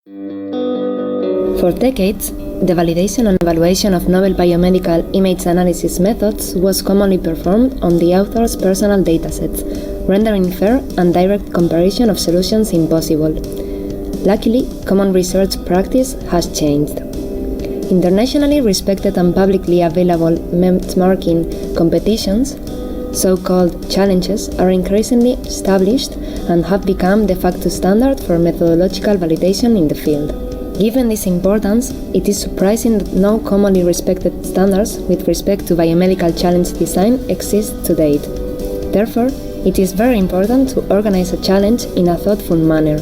For decades, the validation and evaluation of novel biomedical image analysis methods was commonly performed on the author's personal datasets, rendering fair and direct comparison of solutions impossible. Luckily, common research practice has changed. Internationally respected and publicly available benchmarking competitions, so-called challenges, are increasingly established and have become de facto standard for methodological validation in the field. Given this importance, it is surprising that no commonly respected standards with respect to biomedical challenge design exist to date. Therefore, it is very important to organize a challenge in a thoughtful manner.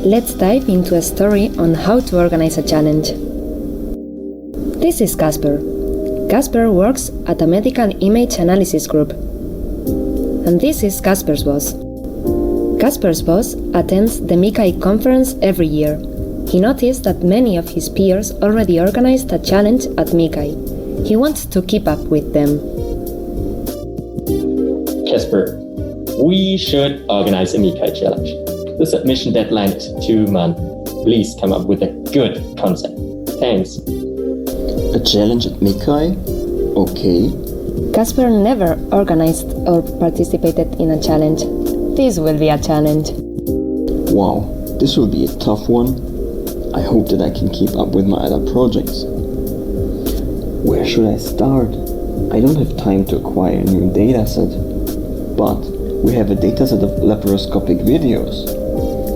Let's dive into a story on how to organize a challenge. This is Casper. Casper works at a medical image analysis group. And this is Casper's boss. Casper's boss attends the MICCAI conference every year. He noticed that many of his peers already organized a challenge at MICCAI. He wants to keep up with them. Casper, we should organize a MICCAI challenge. The submission deadline is 2 months. Please come up with a good concept. Thanks. A challenge at MICCAI? Okay. Casper never organized or participated in a challenge. This will be a challenge. Wow, this will be a tough one. I hope that I can keep up with my other projects. Where should I start? I don't have time to acquire a new dataset. But we have a dataset of laparoscopic videos.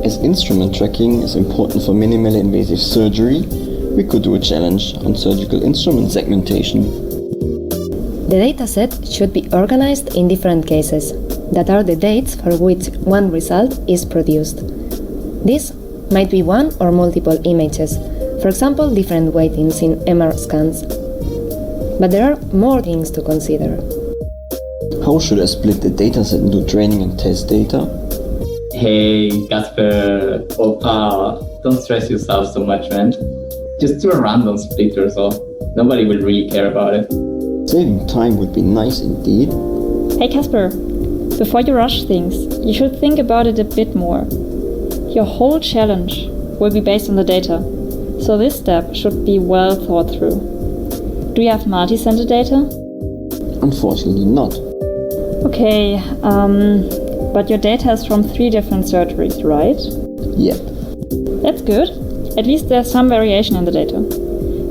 As instrument tracking is important for minimally invasive surgery, we could do a challenge on surgical instrument segmentation. The dataset should be organized in different cases, that are the dates for which one result is produced. This might be one or multiple images, for example, different weightings in MR scans. But there are more things to consider. How should I split the dataset into training and test data? Hey, Casper, Opa, don't stress yourself so much, man. Just do a random split or so. Nobody will really care about it. Saving time would be nice indeed. Hey Casper, before you rush things, you should think about it a bit more. Your whole challenge will be based on the data, so this step should be well thought through. Do you have multi-center data? Unfortunately not. Okay, but your data is from 3 different surgeries, right? Yep. That's good. At least there's some variation in the data.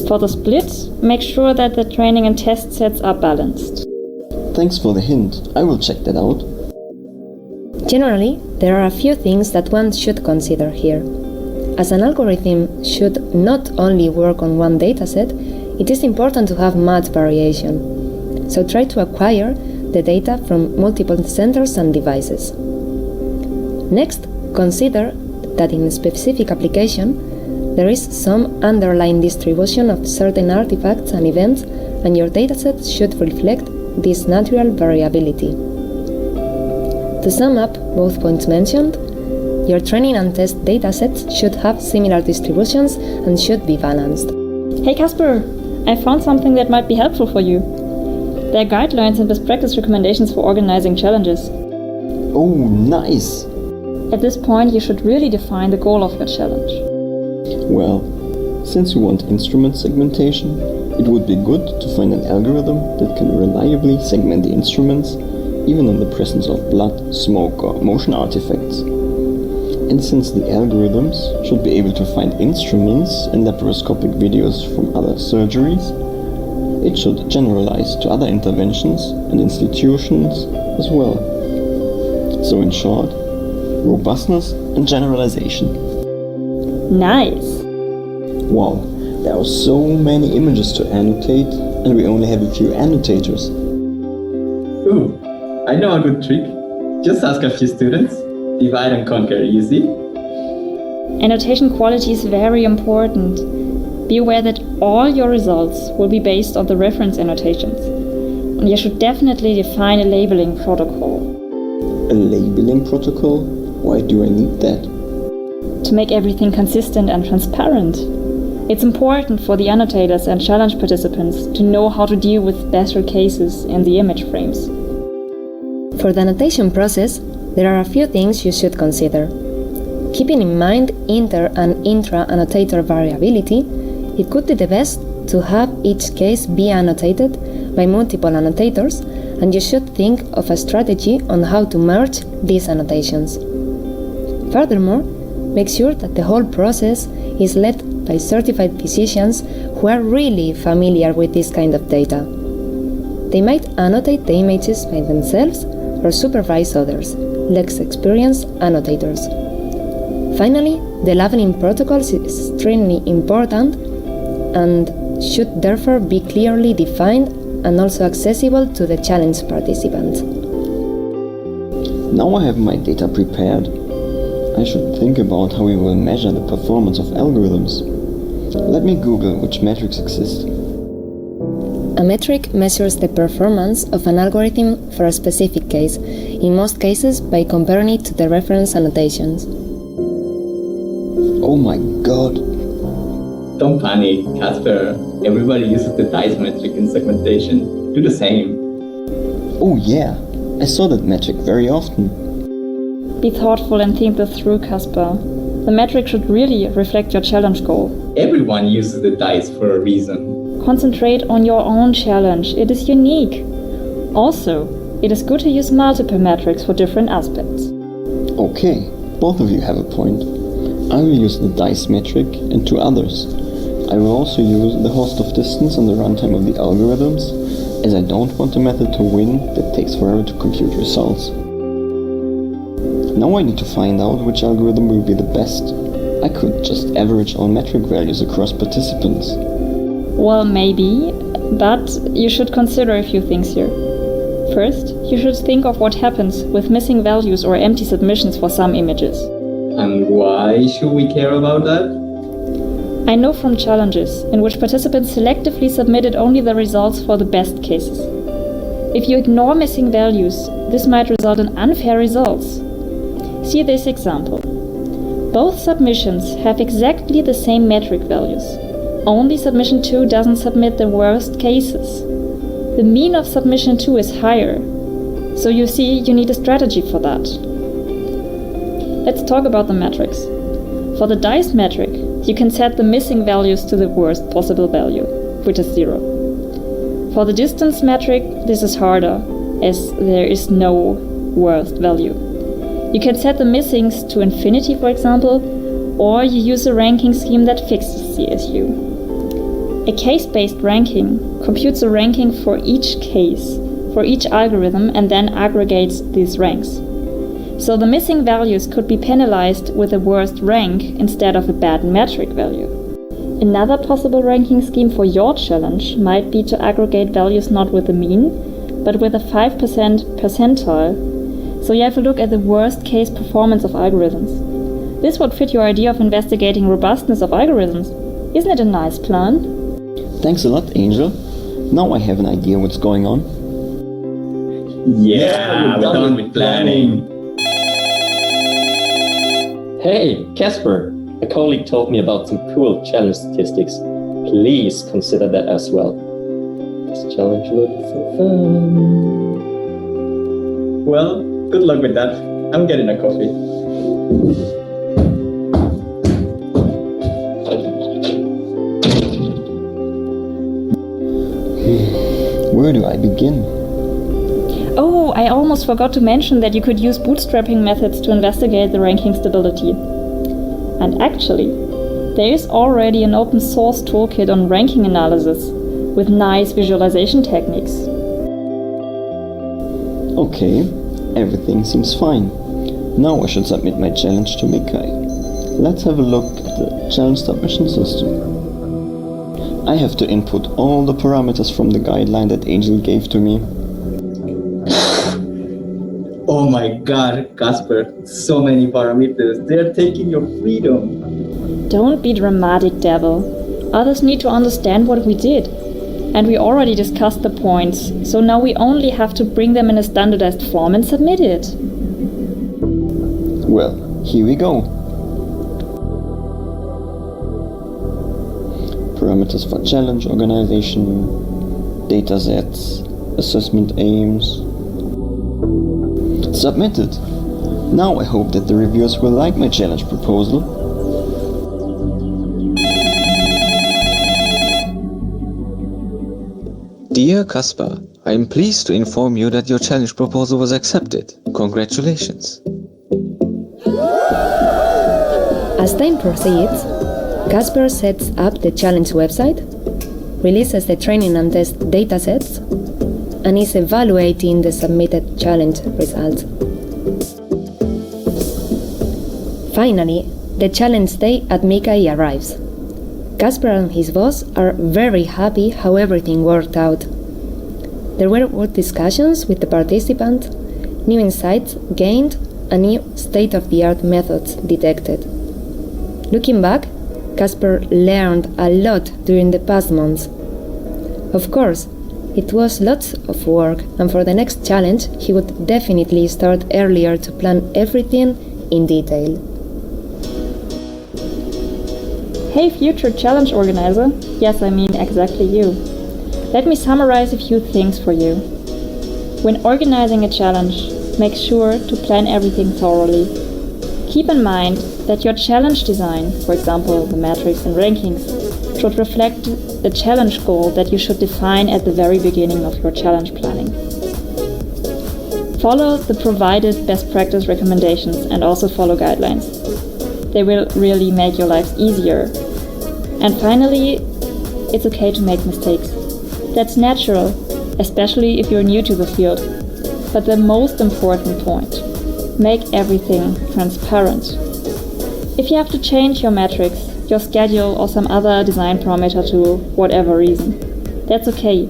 For the split, make sure that the training and test sets are balanced. Thanks for the hint. I will check that out. Generally, there are a few things that one should consider here. As an algorithm should not only work on one dataset, it is important to have much variation. So try to acquire the data from multiple centers and devices. Next, consider that in a specific application, there is some underlying distribution of certain artifacts and events, and your dataset should reflect this natural variability. To sum up both points mentioned, your training and test datasets should have similar distributions and should be balanced. Hey Casper, I found something that might be helpful for you. There are guidelines and best practice recommendations for organizing challenges. Oh, nice! At this point, you should really define the goal of your challenge. Well, since we want instrument segmentation, it would be good to find an algorithm that can reliably segment the instruments, even in the presence of blood, smoke, or motion artifacts. And since the algorithms should be able to find instruments and laparoscopic videos from other surgeries, it should generalize to other interventions and institutions as well. So in short, robustness and generalization. Nice! Wow, there are so many images to annotate, and we only have a few annotators. Ooh, I know a good trick. Just ask a few students. Divide and conquer, easy. Annotation quality is very important. Be aware that all your results will be based on the reference annotations. And you should definitely define a labeling protocol. A labeling protocol? Why do I need that? To make everything consistent and transparent. It's important for the annotators and challenge participants to know how to deal with special cases in the image frames. For the annotation process, there are a few things you should consider. Keeping in mind inter and intra-annotator variability, it could be the best to have each case be annotated by multiple annotators, and you should think of a strategy on how to merge these annotations. Furthermore, make sure that the whole process is led by certified physicians who are really familiar with this kind of data. They might annotate the images by themselves or supervise others, less experienced annotators. Finally, the labeling protocols is extremely important and should therefore be clearly defined and also accessible to the challenge participants. Now I have my data prepared. I should think about how we will measure the performance of algorithms. Let me Google which metrics exist. A metric measures the performance of an algorithm for a specific case, in most cases by comparing it to the reference annotations. Oh my god! Don't panic, Casper. Everybody uses the DICE metric in segmentation. Do the same. Oh yeah, I saw that metric very often. Be thoughtful and think this through, Casper. The metric should really reflect your challenge goal. Everyone uses the DICE for a reason. Concentrate on your own challenge. It is unique. Also, it is good to use multiple metrics for different aspects. Okay, both of you have a point. I will use the DICE metric and two others. I will also use the host of distance and the runtime of the algorithms, as I don't want a method to win that takes forever to compute results. Now I need to find out which algorithm will be the best. I could just average all metric values across participants. Well, maybe, but you should consider a few things here. First, you should think of what happens with missing values or empty submissions for some images. And why should we care about that? I know from challenges in which participants selectively submitted only the results for the best cases. If you ignore missing values, this might result in unfair results. See this example. Both submissions have exactly the same metric values. Only submission 2 doesn't submit the worst cases. The mean of submission 2 is higher. So you see, you need a strategy for that. Let's talk about the metrics. For the DICE metric, you can set the missing values to the worst possible value, which is 0. For the distance metric, this is harder, as there is no worst value. You can set the missings to infinity, for example, or you use a ranking scheme that fixes the issue. A case-based ranking computes a ranking for each case, for each algorithm, and then aggregates these ranks. So the missing values could be penalized with a worst rank instead of a bad metric value. Another possible ranking scheme for your challenge might be to aggregate values not with the mean, but with a 5% percentile. So you have a look at the worst case performance of algorithms. This would fit your idea of investigating robustness of algorithms. Isn't it a nice plan? Thanks a lot, Angel. Now I have an idea what's going on. Yeah, we're done with planning. Hey, Casper, a colleague told me about some cool challenge statistics. Please consider that as well. This challenge will be so fun. Well, good luck with that. I'm getting a coffee. Where do I begin? Oh, I almost forgot to mention that you could use bootstrapping methods to investigate the ranking stability. And actually, there is already an open source toolkit on ranking analysis with nice visualization techniques. Okay, everything seems fine. Now I should submit my challenge to MICCAI. Let's have a look at the challenge submission system. I have to input all the parameters from the guideline that Angel gave to me. Oh my god, Casper, so many parameters. They're taking your freedom. Don't be dramatic, Devil. Others need to understand what we did. And we already discussed the points, so now we only have to bring them in a standardized form and submit it. Well, here we go. Parameters for challenge organization, datasets, assessment aims. Submitted. Now I hope that the reviewers will like my challenge proposal. Dear Kaspar, I am pleased to inform you that your challenge proposal was accepted. Congratulations. As time proceeds, Kaspar sets up the challenge website, releases the training and test datasets, and is evaluating the submitted challenge results. Finally, the challenge day at MICCAI arrives. Kaspar and his boss are very happy how everything worked out. There were good discussions with the participants, new insights gained, and new state-of-the-art methods detected. Looking back, Kaspar learned a lot during the past months. Of course, it was lots of work, and for the next challenge, he would definitely start earlier to plan everything in detail. Hey future challenge organizer, yes, I mean exactly you. Let me summarize a few things for you. When organizing a challenge, make sure to plan everything thoroughly. Keep in mind that your challenge design, for example the metrics and rankings, should reflect the challenge goal that you should define at the very beginning of your challenge planning. Follow the provided best practice recommendations and also follow guidelines. They will really make your lives easier. And finally, it's okay to make mistakes. That's natural, especially if you're new to the field. But the most important point, make everything transparent. If you have to change your metrics, your schedule or some other design parameter to whatever reason, that's okay.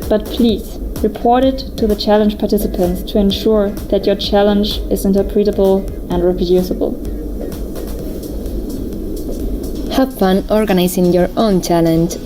But please, report it to the challenge participants to ensure that your challenge is interpretable and reproducible. Have fun organizing your own challenge